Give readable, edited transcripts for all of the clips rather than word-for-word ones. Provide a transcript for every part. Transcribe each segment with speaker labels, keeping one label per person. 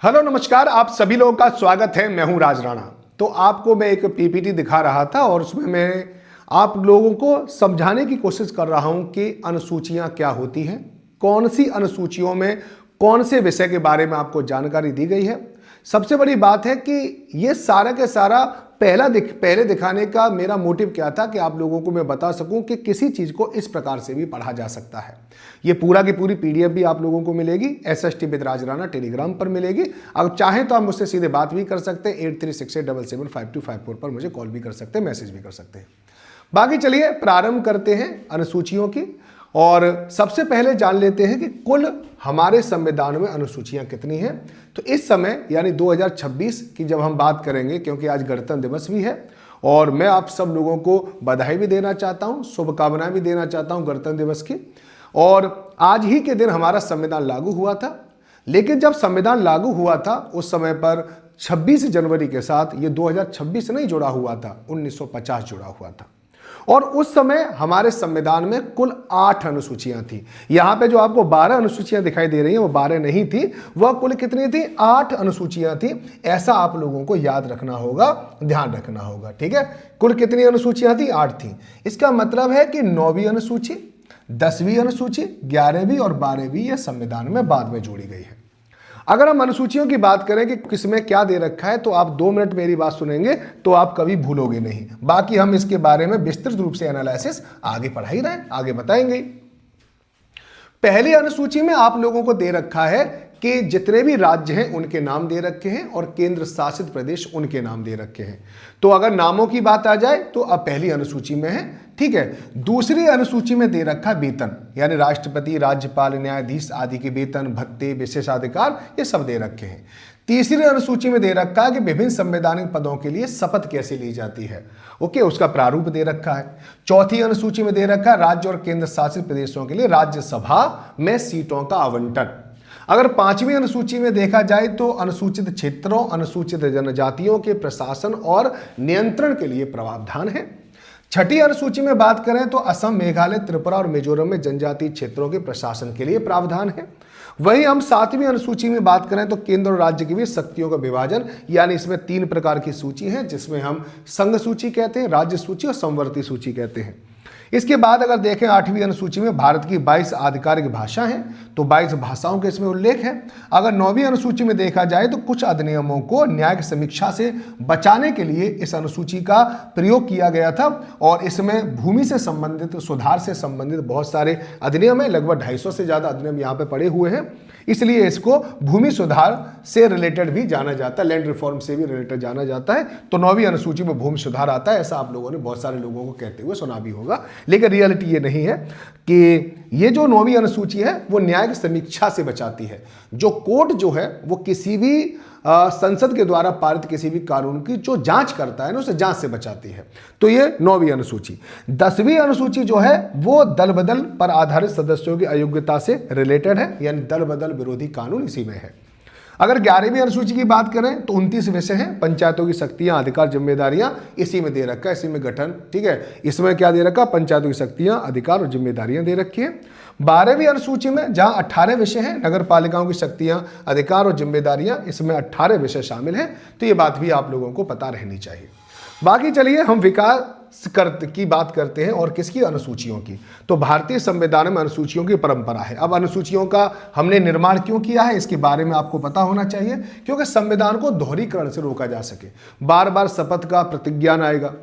Speaker 1: Hello नमस्कार, आप सभी लोगों का स्वागत है। मैं हूं राज राणा। तो आपको मैं एक पीपीटी दिखा रहा था और उसमें मैं आप लोगों को समझाने की कोशिश कर रहा हूं कि अनुसूचियां क्या होती हैं, कौन सी अनुसूचियों में कौन से विषय के बारे में आपको जानकारी दी गई है। सबसे बड़ी बात है कि ये सारा के सारा पहले दिखाने का मेरा मोटिव क्या था कि आप लोगों को मैं बता सकूं कि किसी चीज को इस प्रकार से भी पढ़ा जा सकता है। ये पूरा की पूरी पीडीएफ भी आप लोगों को मिलेगी SST with Raj Rana Telegram पर मिलेगी। अगर चाहें तो आप मुझसे सीधे बात भी कर सकते हैं। 8368775254 पर मुझे कॉल भी कर सकते हैं, मैसेज भी कर सकते हैं। बाकी चलिए प्रारंभ करते हैं अनुसूचियों की। और सबसे पहले जान लेते हैं कि कुल हमारे संविधान में अनुसूचियां कितनी हैं। तो इस समय यानी 2026 की जब हम बात करेंगे, क्योंकि आज गणतंत्र दिवस भी है और मैं आप सब लोगों को बधाई भी देना चाहता हूं, शुभकामनाएं भी देना चाहता हूं गणतंत्र दिवस की। और आज ही के दिन हमारा संविधान लागू हुआ था। लेकिन जब संविधान लागू हुआ था उस समय पर 26 जनवरी के साथ ये 2026 नहीं जुड़ा हुआ था, 1950 जुड़ा हुआ था। और उस समय हमारे संविधान में कुल 8 अनुसूचियां थी। यहां पे जो आपको 12 अनुसूचियां दिखाई दे रही हैं वो 12 नहीं थी, वह कुल कितनी थी? 8 अनुसूचियां थी। ऐसा आप लोगों को याद रखना होगा, ध्यान रखना होगा, ठीक है। कुल कितनी अनुसूचियां थी? 8 थी। इसका मतलब है कि 9वीं अनुसूची, 10वीं अनुसूची, 11वीं और 12वीं यह संविधान में बाद में जोड़ी गई है। अगर हम अनुसूचियों की बात करें कि किसमें क्या दे रखा है, तो आप 2 मिनट मेरी बात सुनेंगे तो आप कभी भूलोगे नहीं। बाकी हम इसके बारे में विस्तृत रूप से एनालिसिस आगे पढ़ा ही रहे, आगे बताएंगे। पहली अनुसूची में आप लोगों को दे रखा है कि जितने भी राज्य हैं उनके नाम दे रखे हैं और केंद्र शासित प्रदेश उनके नाम दे रखे हैं। तो अगर नामों की बात आ जाए तो अब पहली अनुसूची में है, ठीक है। दूसरी अनुसूची में दे रखा वेतन, यानी राष्ट्रपति, राज्यपाल, न्यायाधीश आदि के वेतन, भत्ते, विशेषाधिकार ये सब दे रखे हैं। तीसरी अनुसूची में दे रखा है कि विभिन्न संवैधानिक पदों के लिए शपथ कैसे ली जाती है, ओके, उसका प्रारूप दे रखा है। चौथी अनुसूची में दे रखा है राज्य और केंद्र शासित प्रदेशों के लिए राज्यसभा में सीटों का आवंटन। अगर 5वीं अनुसूची में देखा जाए तो अनुसूचित क्षेत्रों, अनुसूचित जनजातियों के प्रशासन और नियंत्रण के लिए प्रावधान है। छठी अनुसूची में बात करें तो असम, मेघालय, त्रिपुरा और मिजोरम में जनजातीय क्षेत्रों के प्रशासन के लिए प्रावधान है। वहीं हम 7वीं अनुसूची में बात करें तो केंद्र और राज्य के बीच शक्तियों का विभाजन, यानी इसमें 3 प्रकार की सूची है, जिसमें हम संघ सूची कहते हैं, राज्य सूची और समवर्ती सूची कहते हैं। इसके बाद अगर देखें 8वीं अनुसूची में भारत की 22 आधिकारिक भाषा हैं, तो 22 भाषाओं के इसमें उल्लेख है। अगर 9वीं अनुसूची में देखा जाए तो कुछ अधिनियमों को न्यायिक समीक्षा से बचाने के लिए इस अनुसूची का प्रयोग किया गया था और इसमें भूमि से संबंधित, सुधार से संबंधित बहुत सारे अधिनियम है। लगभग 250 से ज्यादा अधिनियम यहाँ पे पड़े हुए हैं, इसलिए इसको भूमि सुधार से रिलेटेड भी जाना जाता है, लैंड रिफॉर्म से भी रिलेटेड जाना जाता है। तो 9वीं अनुसूची में भूमि सुधार आता है, ऐसा आप लोगों ने बहुत सारे लोगों को कहते हुए सुना भी होगा। लेकिन रियलिटी ये नहीं है कि ये जो 9वीं अनुसूची है वो न्यायिक समीक्षा से बचाती है। जो कोर्ट जो है वो किसी भी संसद के द्वारा पारित किसी भी कानून की जो जांच करता है ना, उसे जांच से बचाती है। तो ये 9वीं अनुसूची। 10वीं अनुसूची जो है वो दल बदल पर आधारित सदस्यों की अयोग्यता से रिलेटेड है, यानी दल बदल विरोधी कानून इसी में है। अगर 11वीं अनुसूची की बात करें तो 29 विषय हैं, पंचायतों की शक्तियां, अधिकार, जिम्मेदारियां इसी में दे रखा है, इसी में गठन, ठीक है। इसमें क्या दे रखा? पंचायतों की शक्तियां, अधिकार और जिम्मेदारियां दे रखी है। 12वीं अनुसूची में जहां 18 विषय हैं, नगर पालिकाओं की शक्तियां, अधिकार और जिम्मेदारियां, इसमें 18 विषय शामिल हैं। तो ये बात भी आप लोगों को पता रहनी चाहिए। बाकी चलिए हम विकास की बात करते हैं और किसकी? अनुसूचियों की। तो भारतीय संविधान में अनुसूचियों की परंपरा है। अब अनुसूचियों का हमने निर्माण क्यों किया है इसके बारे में आपको पता होना चाहिए, क्योंकि संविधान को दोहरीकरण से रोका जा सके। बार बार शपथ का प्रतिज्ञान आएगा,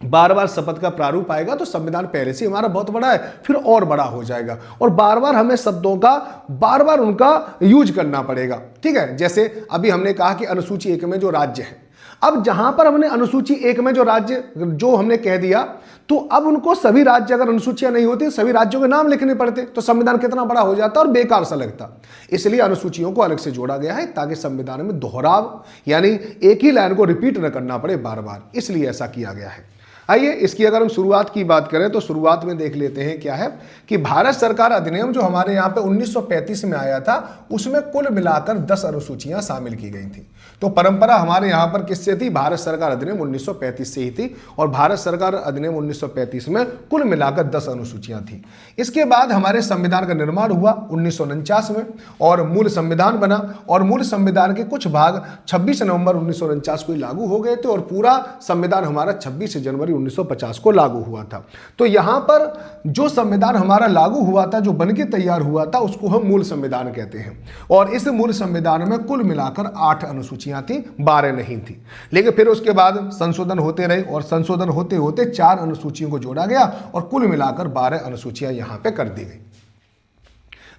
Speaker 1: बार बार शपथ का प्रारूप आएगा, तो संविधान पहले से हमारा बहुत बड़ा है, फिर और बड़ा हो जाएगा और बार बार हमें शब्दों का बार बार उनका यूज करना पड़ेगा, ठीक है। जैसे अभी हमने कहा कि अनुसूची 1 में जो राज्य है, अब जहां पर हमने अनुसूची 1 में जो राज्य जो हमने कह दिया, तो अब उनको सभी राज्य, अगर अनुसूचियां नहीं होती सभी राज्यों के नाम लिखने पड़ते, तो संविधान कितना बड़ा हो जाता और बेकार सा लगता। इसलिए अनुसूचियों को अलग से जोड़ा गया है ताकि संविधान में दोहराव, यानी एक ही लाइन को रिपीट न करना पड़े बार बार, इसलिए ऐसा किया गया है। आइए इसकी अगर हम शुरुआत की बात करें तो शुरुआत में देख लेते हैं क्या है कि भारत सरकार अधिनियम जो हमारे यहाँ पे 1935 में आया था, उसमें कुल मिलाकर 10 अनुसूचियां शामिल की गई थी। तो परंपरा हमारे यहाँ पर किससे थी? भारत सरकार अधिनियम 1935 से ही थी, और भारत सरकार अधिनियम 1935 में कुल मिलाकर 10 अनुसूचियां थी। इसके बाद हमारे संविधान का निर्माण हुआ 1949 में, और मूल संविधान बना, और मूल संविधान के कुछ भाग 26 नवंबर 1949 को लागू हो गए थे, और पूरा संविधान हमारा 26 जनवरी 1950 को लागू हुआ था। तो यहाँ पर जो संविधान हमारा लागू हुआ था, जो बनके तैयार हुआ था, उसको हम मूल संविधान कहते हैं। और इस मूल संविधान में कुल मिलाकर 8 अनुसूचियां थी, 12 नहीं थी। लेकिन फिर उसके बाद संशोधन होते रहे, और संशोधन होते होते 4 अनुसूचियों को जोड़ा गया, और कुल मिलाकर 12 अनुसूचियां यहां पे कर दी गई।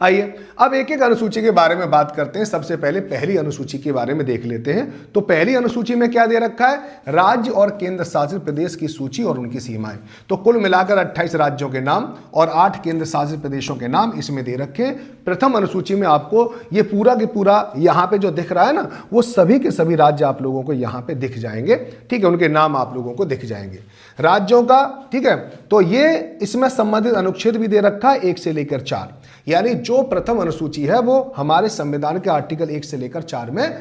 Speaker 1: आइए अब एक एक अनुसूची के बारे में बात करते हैं। सबसे पहले पहली अनुसूची के बारे में देख लेते हैं। तो पहली अनुसूची में क्या दे रखा है? राज्य और केंद्र शासित प्रदेश की सूची और उनकी सीमाएं। तो कुल मिलाकर 28 राज्यों के नाम और 8 केंद्र शासित प्रदेशों के नाम इसमें दे रखे हैं। प्रथम अनुसूची में आपको ये पूरा के पूरा यहाँ पे जो दिख रहा है ना, वो सभी के सभी राज्य आप लोगों को यहाँ पे दिख जाएंगे। ठीक है, उनके नाम आप लोगों को दिख जाएंगे राज्यों का। ठीक है, तो ये इसमें संबंधित अनुच्छेद भी दे रखा है 1 से लेकर 4, यानी जो प्रथम अनुसूची है वो हमारे संविधान के आर्टिकल 1 से लेकर 4 में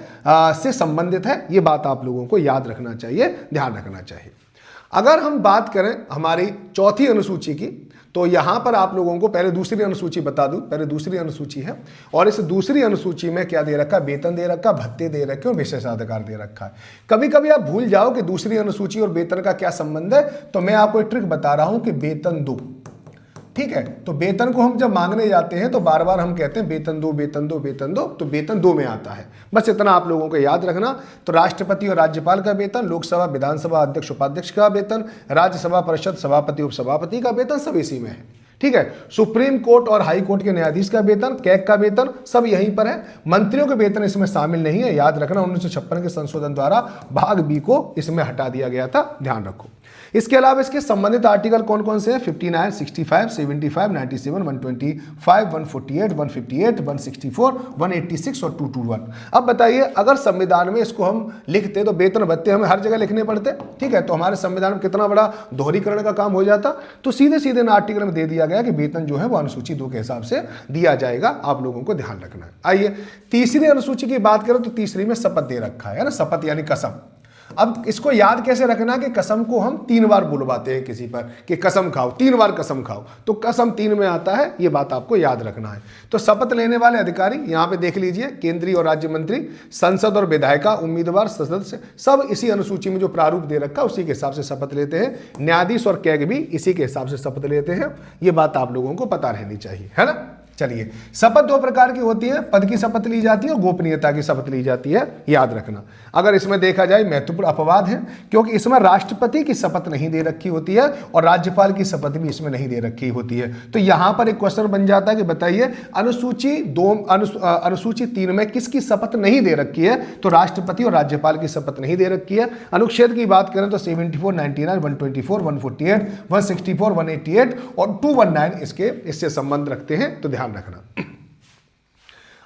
Speaker 1: से संबंधित है। ये बात आप लोगों को याद रखना चाहिए, ध्यान रखना चाहिए। अगर हम बात करें हमारी चौथी अनुसूची की, तो यहां पर आप लोगों को पहले दूसरी अनुसूची बता दूं। पहले दूसरी अनुसूची है, और इस दूसरी अनुसूची में क्या दे रखा है? वेतन दे रखा, भत्ते दे रखे और विशेषाधिकार दे रखा है। कभी कभी आप भूल जाओ कि दूसरी अनुसूची और वेतन का क्या संबंध है, तो मैं आपको एक ट्रिक बता रहा हूं कि वेतन दो। ठीक है, तो वेतन को हम जब मांगने जाते हैं तो बार बार हम कहते हैं वेतन दो, वेतन दो, वेतन दो, तो वेतन 2 में आता है। बस इतना आप लोगों को याद रखना। तो राष्ट्रपति और राज्यपाल का वेतन, लोकसभा विधानसभा अध्यक्ष उपाध्यक्ष का वेतन, राज्यसभा परिषद सभापति उपसभापति का वेतन, सब इसी में है। ठीक है, सुप्रीम कोर्ट और हाई कोर्ट के न्यायाधीश का वेतन, कैग का वेतन, सब यहीं पर है। मंत्रियों के वेतन इसमें शामिल नहीं है, याद रखना। 1956 के संशोधन द्वारा भाग बी को इसमें हटा दिया गया था, ध्यान रखो। इसके अलावा इसके संबंधित आर्टिकल कौन कौन से हैं? 59, 65, 75, 97, 125, 148, 158, 164, 186 और 221। अब बताइए, अगर संविधान में इसको हम लिखते तो वेतन भत्ते हमें हर जगह लिखने पड़ते। ठीक है, तो हमारे संविधान में कितना बड़ा दोहरीकरण का काम हो जाता। तो सीधे सीधे इन आर्टिकल में दे दिया गया कि वेतन जो है वो अनुसूची 2 के हिसाब से दिया जाएगा। आप लोगों को ध्यान रखना है। आइए तीसरी अनुसूची की बात करें तो तीसरी में शपथ दे रखा है ना, शपथ यानी कसम। अब इसको याद कैसे रखना कि कसम को हम 3 बार बुलवाते हैं किसी पर कि कसम खाओ, 3 बार कसम खाओ, तो कसम 3 में आता है, ये बात आपको याद रखना है। तो शपथ लेने वाले अधिकारी यहाँ पे देख लीजिए, केंद्रीय और राज्य मंत्री, संसद और विधायिका, उम्मीदवार, सदस्य, सब इसी अनुसूची में जो प्रारूप दे रखा है उसी के हिसाब से शपथ लेते हैं। न्यायाधीश और कैग भी इसी के हिसाब से शपथ लेते हैं। ये बात आप लोगों को पता रहनी चाहिए, है ना। चलिए, शपथ 2 प्रकार की होती है, पद की शपथ ली जाती है और गोपनीयता की शपथ ली जाती है, याद रखना। अगर इसमें देखा जाए महत्वपूर्ण अपवाद है, क्योंकि इसमें राष्ट्रपति की शपथ नहीं दे रखी होती है और राज्यपाल की शपथ भी इसमें नहीं दे रखी होती है। तो यहां पर एक क्वेश्चन बन जाता है कि बताइए अनुसूची 3 में किसकी शपथ नहीं दे रखी है? तो राष्ट्रपति और राज्यपाल की शपथ नहीं दे रखी है। अनुच्छेद की बात करें तो 74, 99, 124, 148, 164, 188 और 219 इससे संबंध रखते हैं, तो ध्यान रखना।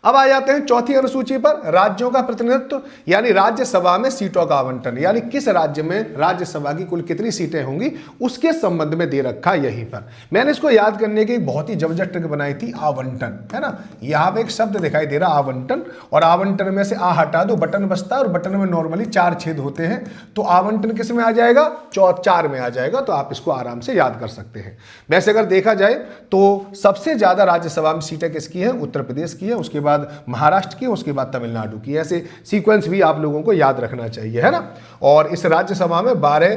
Speaker 1: अब आ जाते हैं चौथी अनुसूची पर, राज्यों का प्रतिनिधित्व यानी राज्यसभा में सीटों का आवंटन, यानी किस राज्य में राज्यसभा की कुल कितनी सीटें होंगी उसके संबंध में दे रखा है यहीं पर। मैंने इसको याद करने की एक बहुत ही जबरदस्त ट्रिक बनाई थी, आवंटन, है ना। यहां पे एक शब्द दिखाई दे रहा आवंटन, और आवंटन में से आ हटा दो, बटन बचता है, और बटन में नॉर्मली 4 छेद होते हैं, तो आवंटन किस में आ जाएगा? 4 में आ जाएगा। तो आप इसको आराम से याद कर सकते हैं। वैसे अगर देखा जाए तो सबसे ज्यादा राज्यसभा में सीटें किसकी है? उत्तर प्रदेश की है, उसके बाद महाराष्ट्र की, उसके बाद तमिलनाडु की। ऐसे सीक्वेंस भी आप लोगों को याद रखना चाहिए, है ना। और इस राज्यसभा में 12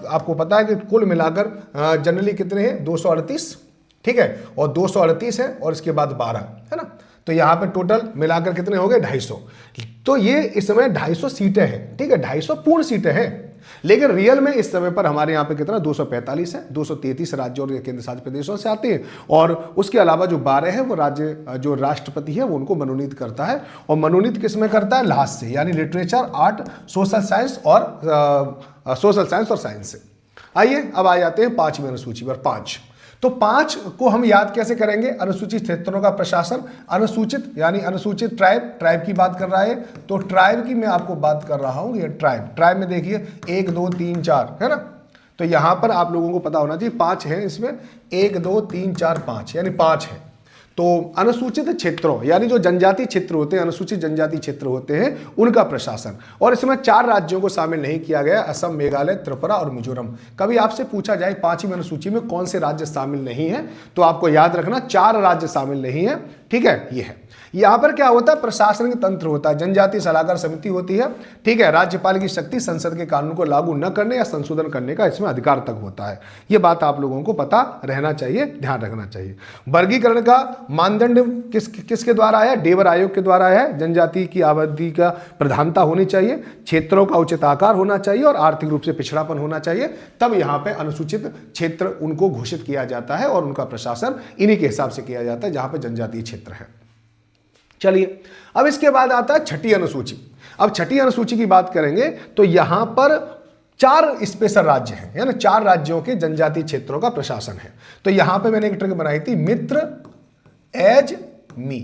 Speaker 1: आपको पता है कि कुल मिलाकर जनरली कितने हैं? 238, ठीक है, और 238 है और इसके बाद 12, है ना। तो यहां पे टोटल मिलाकर कितने हो गए? 250। तो ये इस समय 250 सीटें हैं, ठीक है, 250 पूर्ण सीटें हैं। लेकिन रियल में इस समय पर हमारे यहाँ पे कितना? 245 है। 233 राज्यों और केंद्र शासित प्रदेशों से आते हैं, और उसके अलावा जो 12 है वो राज्य जो राष्ट्रपति है वो उनको मनोनीत करता है। और मनोनीत किस में करता है? लास्ट से, यानी लिटरेचर, आर्ट, सोशल साइंस और साइंस से। आइए अब आ जाते हैं 5वीं अनुसूची पर। 5 तो 5 को हम याद कैसे करेंगे? अनुसूचित क्षेत्रों का प्रशासन, अनुसूचित यानी अनुसूचित ट्राइब की बात कर रहा है, तो ट्राइब की मैं आपको बात कर रहा हूं। ये ट्राइब में देखिए 1 2 3 4 है ना। तो यहां पर आप लोगों को पता होना चाहिए 5 है इसमें, 1 2 3 4 5, यानी 5 है। तो अनुसूचित क्षेत्रों यानी जो जनजातीय क्षेत्र होते हैं, अनुसूचित जनजातीय क्षेत्र होते हैं, उनका प्रशासन। और इसमें 4 राज्यों को शामिल नहीं किया गया, असम, मेघालय, त्रिपुरा और मिजोरम। कभी आपसे पूछा जाए 5वीं अनुसूची में कौन से राज्य शामिल नहीं है, तो आपको याद रखना 4 राज्य शामिल नहीं है। ठीक है, ये है। यहां पर क्या होता है, प्रशासनिक तंत्र होता है, जनजातीय सलाहकार समिति होती है। ठीक है, राज्यपाल की शक्ति संसद के कानून को लागू न करने या संशोधन करने का इसमें अधिकार तक होता है। ये बात आप लोगों को पता रहना चाहिए, ध्यान रखना चाहिए। वर्गीकरण का मानदंड किसके द्वारा है, डेवर आयोग के द्वारा है। जनजाति की आबादी का प्रधानता होनी चाहिए, क्षेत्रों का उचित आकार होना चाहिए और आर्थिक रूप से पिछड़ापन होना चाहिए, तब यहाँ पे अनुसूचित क्षेत्र उनको घोषित किया जाता है और उनका प्रशासन इन्हीं के हिसाब से किया जाता है जहां पे जनजातीय क्षेत्र है। चलिए, अब इसके बाद आता है छठी अनुसूची। अब छठी अनुसूची की बात करेंगे तो यहां पर 4 स्पेशल राज्य हैं, है ना, 4 राज्यों के जनजातीय क्षेत्रों का प्रशासन है। तो यहां पे मैंने एक ट्रिक बनाई थी, मित्र एज मी।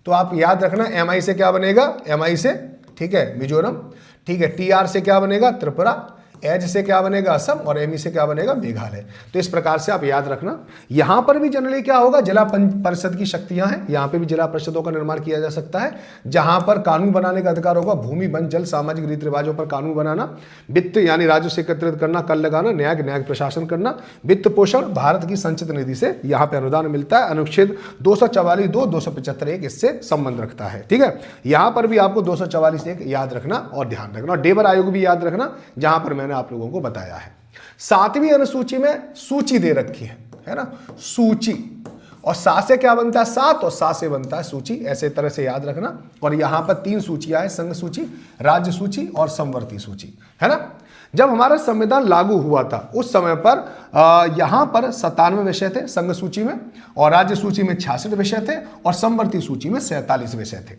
Speaker 1: तो आप याद रखना, MI से क्या बनेगा, MI से, ठीक है, मिजोरम। ठीक है, TR से क्या बनेगा, त्रिपुरा। एज से क्या बनेगा, असम। और ME से क्या बनेगा, मेघालय। तो इस प्रकार से आप याद रखना। यहां पर भी जनरली क्या होगा, जिला परिषद की शक्तियां हैं, यहां पे भी जिला परिषदों का निर्माण किया जा सकता है, जहां पर कानून बनाने का अधिकार होगा। भूमि, वन, जल, सामाजिक रीति रिवाजों पर कानून बनाना, वित्त यानी राजस्व एकत्रित करना, कर लगाना, न्यायिक प्रशासन करना, वित्त पोषण, भारत की संचित निधि से यहां पर अनुदान मिलता है। अनुच्छेद 244(2), 275(1) इससे संबंध रखता है। ठीक है, यहां पर भी आपको 244(1) याद रखना और ध्यान रखना। और डेवर आयोग भी याद रखना, जहां पर मैंने आप लोगों को बताया है। 7वीं अनुसूची में सूची दे रखी है ना, सूची। और सा से क्या बनता है, 7, और सा से बनता है सूची। ऐसे तरह से याद रखना। और यहां पर 3 सूचियां हैं, संघ सूची, राज्य सूची और समवर्ती सूची, है ना। जब हमारा संविधान लागू हुआ था उस समय पर यहां पर 97 विषय थे संघ सूची में, और राज्य सूची में 66 विषय थे, और समवर्ती सूची में 47 विषय थे।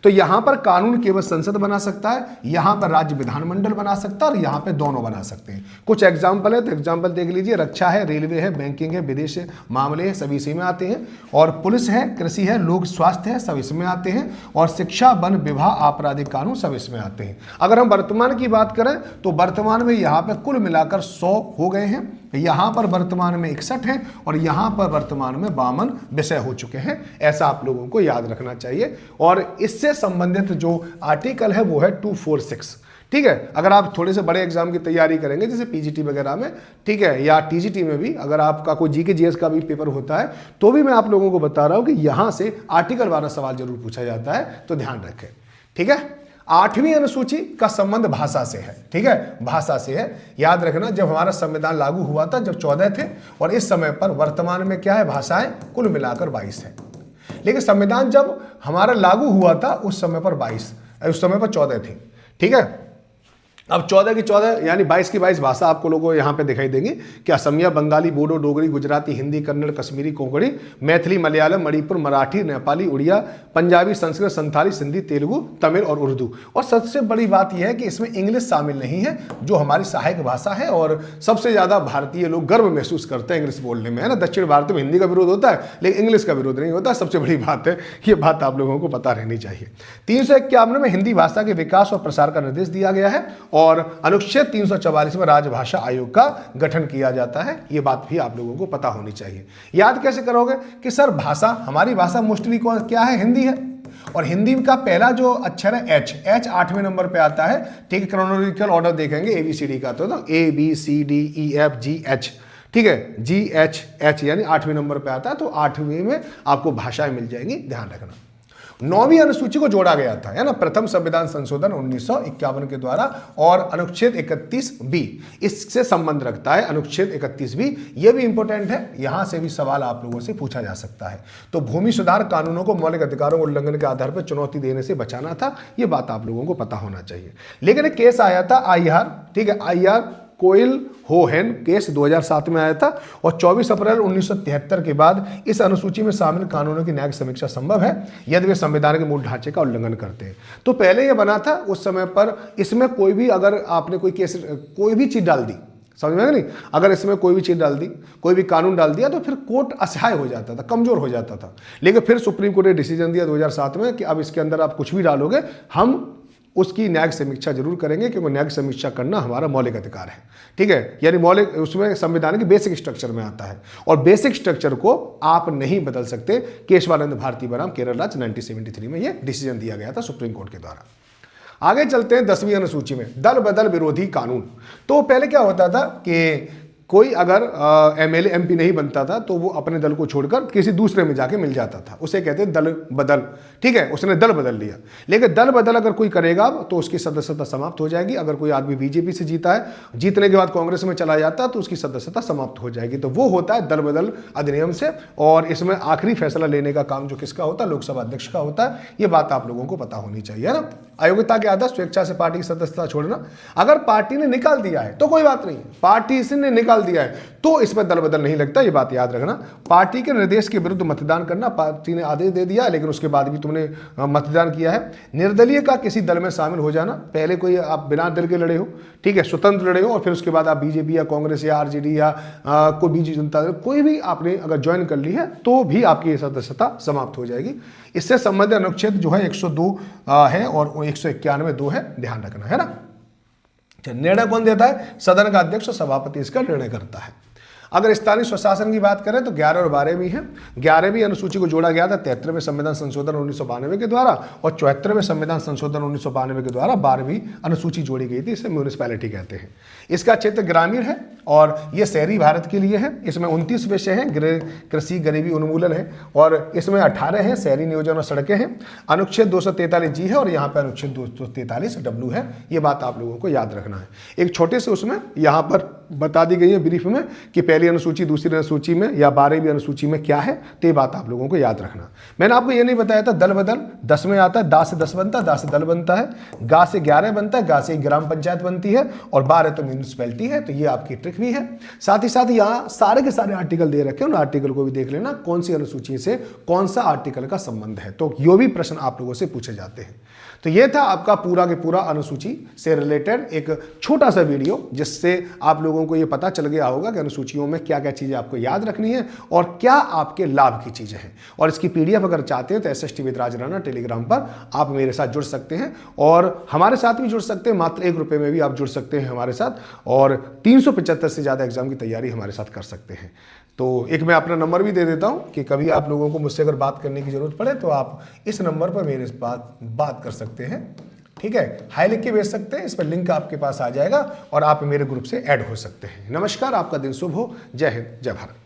Speaker 1: तो यहां पर कानून केवल संसद बना सकता है, यहां पर राज्य विधानमंडल बना सकता है, और यहां पे दोनों बना सकते हैं। कुछ एग्जाम्पल है, तो एग्जाम्पल देख लीजिए। रक्षा है, रेलवे है, बैंकिंग है, विदेश मामले है, सभी इसी में आते हैं। और पुलिस है, कृषि है, लोक स्वास्थ्य है, सब इसमें आते हैं। और शिक्षा, वन, विवाह, आपराधिक कानून सब इसमें आते हैं। अगर हम वर्तमान की बात करें तो वर्तमान में यहाँ पे कुल मिलाकर 100 हो गए हैं। यहां पर वर्तमान में 61 है, और यहां पर वर्तमान में 52 विषय हो चुके हैं। ऐसा आप लोगों को याद रखना चाहिए। और इससे संबंधित जो आर्टिकल है वो है 246। ठीक है, अगर आप थोड़े से बड़े एग्जाम की तैयारी करेंगे, जैसे PGT वगैरह में, ठीक है, या TGT में भी, अगर आपका कोई GK GS का भी पेपर होता है, तो भी मैं आप लोगों को बता रहा हूं कि यहां से आर्टिकल वाला सवाल जरूर पूछा जाता है, तो ध्यान रखें। ठीक है, 8वीं अनुसूची का संबंध भाषा से है। ठीक है, भाषा से है। याद रखना, जब हमारा संविधान लागू हुआ था, जब 14 थे, और इस समय पर वर्तमान में क्या है, भाषाएं कुल मिलाकर 22 है। लेकिन संविधान जब हमारा लागू हुआ था उस समय पर 14 थी। ठीक है, अब 14 की 14 यानी 22 की 22 भाषा आपको लोगों को यहाँ पे दिखाई देंगी कि असमिया, बंगाली, बोडो, डोगरी, गुजराती, हिंदी, कन्नड़, कश्मीरी, कोंकणी, मैथिली, मलयालम, मणिपुर, मराठी, नेपाली, उड़िया, पंजाबी, संस्कृत, संथाली, सिंधी, तेलुगु, तमिल और उर्दू। और सबसे बड़ी बात यह है कि इसमें इंग्लिश शामिल नहीं है, जो हमारी सहायक भाषा है। और सबसे ज़्यादा भारतीय लोग गर्व महसूस करते हैं इंग्लिश बोलने में, है ना। दक्षिण भारत में हिंदी का विरोध होता है, लेकिन इंग्लिश का विरोध नहीं होता। सबसे बड़ी बात है, ये बात आप लोगों को पता रहनी चाहिए। 351 में हिंदी भाषा के विकास और प्रसार का निर्देश दिया गया है, और अनुच्छेद 344 में राजभाषा आयोग का गठन किया जाता है। यह बात भी आप लोगों को पता होनी चाहिए। याद कैसे करोगे कि सर भाषा, हमारी भाषा मोस्टली क्या है, हिंदी है, और हिंदी का पहला जो अक्षर है H 8वें नंबर पे आता है। ठीक है, क्रोनोलॉजिकल ऑर्डर देखेंगे ABCD का, तो ABCDEFGH, ठीक है, GHH यानी 8वें नंबर पे आता है। तो 8वें में आपको भाषाएं मिल जाएंगी, ध्यान रखना। 9वीं अनुसूची को जोड़ा गया था, है ना, प्रथम संविधान संशोधन 1951 के द्वारा, और अनुच्छेद 31B इससे संबंध रखता है। अनुच्छेद 31B ये भी इंपॉर्टेंट है, यहां से भी सवाल आप लोगों से पूछा जा सकता है। तो भूमि सुधार कानूनों को मौलिक अधिकारों के उल्लंघन के आधार पर चुनौती देने से बचाना था, यह बात आप लोगों को पता होना चाहिए। लेकिन एक केस आया था IR, ठीक है, IR कोयल होहेन केस 2007 में आया था, और 24 अप्रैल 1973 के बाद इस अनुसूची में शामिल कानूनों की न्यायिक समीक्षा संभव है यदि वे संविधान के मूल ढांचे का उल्लंघन करते हैं। तो पहले यह बना था उस समय पर, इसमें कोई भी अगर आपने कोई केस, कोई भी चीज डाल दी, समझ में नहीं, अगर इसमें कोई भी चीज डाल दी, कोई भी कानून डाल दिया, तो फिर कोर्ट असहाय हो जाता था, कमजोर हो जाता था। लेकिन फिर सुप्रीम कोर्ट ने डिसीजन दिया 2007 में कि अब इसके अंदर आप कुछ भी डालोगे, हम उसकी न्यायिक समीक्षा जरूर करेंगे, क्योंकि न्यायिक समीक्षा करना हमारा मौलिक अधिकार है। ठीक है, यानी मौलिक उसमें संविधान के बेसिक स्ट्रक्चर में आता है, और बेसिक स्ट्रक्चर को आप नहीं बदल सकते। केशवानंद भारती बनाम केरल राज्य 1973 में यह डिसीजन दिया गया था सुप्रीम कोर्ट के द्वारा। आगे चलते हैं 10वीं अनुसूची में दल बदल विरोधी कानून। तो पहले क्या होता था कि कोई अगर एमएलए एमपी नहीं बनता था तो वो अपने दल को छोड़कर किसी दूसरे में जाके मिल जाता था, उसे कहते हैं दल बदल। ठीक है, उसने दल बदल लिया। लेकिन दल बदल अगर कोई करेगा तो उसकी सदस्यता समाप्त हो जाएगी। अगर कोई आदमी बीजेपी से जीता है, जीतने के बाद कांग्रेस में चला जाता है तो उसकी सदस्यता समाप्त हो जाएगी। तो वो होता है दल बदल अधिनियम से, और इसमें आखिरी फैसला लेने का काम जो किसका होता है, लोकसभा अध्यक्ष का होता है। ये बात आप लोगों को पता होनी चाहिए, है ना। अयोग्यता के आधार स्वेच्छा से पार्टी की सदस्यता छोड़ना। अगर पार्टी ने निकाल दिया है तो कोई बात नहीं, पार्टी ने निकाल दिया है तो इसमें दल बदल नहीं लगता, ये बात याद रखना। पार्टी के निर्देश के विरुद्ध मतदान करना, पार्टी ने आदेश दे दिया लेकिन उसके बाद भी तुमने मतदान किया है। निर्दलीय का किसी दल में शामिल हो जाना, पहले कोई आप बिना दल के लड़े हो, ठीक है, स्वतंत्र लड़े हो, और फिर उसके बाद आप बीजेपी या कांग्रेस या आरजेडी या कोई बीजेपी जनता दल कोई भी आपने अगर ज्वाइन कर ली है तो भी आपकी सदस्यता समाप्त हो जाएगी। इससे संबंधित अनुच्छेद जो है 102 है और 191 है, ध्यान रखना, है ना। निर्णय कौन देता है? सदन का अध्यक्ष और सभापति इसका निर्णय करता है। अगर स्थानीय स्वशासन की बात करें तो 11 और 12वीं है। 11वीं अनुसूची को जोड़ा गया था 73वें संविधान संशोधन 1992 के द्वारा, और 74वें संविधान संशोधन 1992 के द्वारा 12वीं अनुसूची जोड़ी गई थी। इसे म्यूनिसिपैलिटी कहते हैं। इसका क्षेत्र ग्रामीण है और यह शहरी भारत के लिए है। इसमें 29 विषय हैं, कृषि गरीबी उन्मूलन है, और इसमें 18 हैं शहरी नियोजन और सड़कें हैं। अनुच्छेद 243G है और यहाँ पर अनुच्छेद 243W है। ये बात आप लोगों को याद रखना है। एक छोटे से उसमें यहाँ पर बता दी गई है ब्रीफ में कि पहली अनुसूची दूसरी अनुसूची में या 12वीं अनुसूची में क्या है, तो ये बात आप लोगों को याद रखना। मैंने आपको ये नहीं बताया था दल बदल 10 में आता है, दा से 10 बनता है, दा से दल बनता है, गा से 11 बनता है, गा से ग्राम पंचायत बनती है, और 12 तो म्यूनिसिपैलिटी है। तो ये आपकी ट्रिक भी है। साथ ही साथ यहाँ सारे के सारे आर्टिकल दे रखे हैं, उन आर्टिकल को भी देख लेना, कौन सी अनुसूची से कौन सा आर्टिकल का संबंध है। तो ये भी प्रश्न आप लोगों से पूछे जाते हैं। तो ये था आपका पूरा के पूरा अनुसूची से रिलेटेड एक छोटा सा वीडियो, जिससे आप लोगों को ये पता चल गया होगा कि अनुसूचियों में क्या क्या चीजें आपको याद रखनी है और क्या आपके लाभ की चीजें हैं। और इसकी पीडीएफ अगर चाहते हैं तो SST with Raj Rana Telegram पर आप मेरे साथ जुड़ सकते हैं, और हमारे साथ भी जुड़ सकते हैं। मात्र 1 रुपये में भी आप जुड़ सकते हैं हमारे साथ, और 375 से ज्यादा एग्जाम की तैयारी हमारे साथ कर सकते हैं। तो एक मैं अपना नंबर भी दे देता हूं कि कभी आप लोगों को मुझसे अगर बात करने की जरूरत पड़े तो आप इस नंबर पर मेरे बात कर सकते हैं। ठीक है, हाई लिख के भेज सकते हैं, इस पर लिंक आपके पास आ जाएगा और आप मेरे ग्रुप से ऐड हो सकते हैं। नमस्कार, आपका दिन शुभ हो। जय हिंद, जय भारत।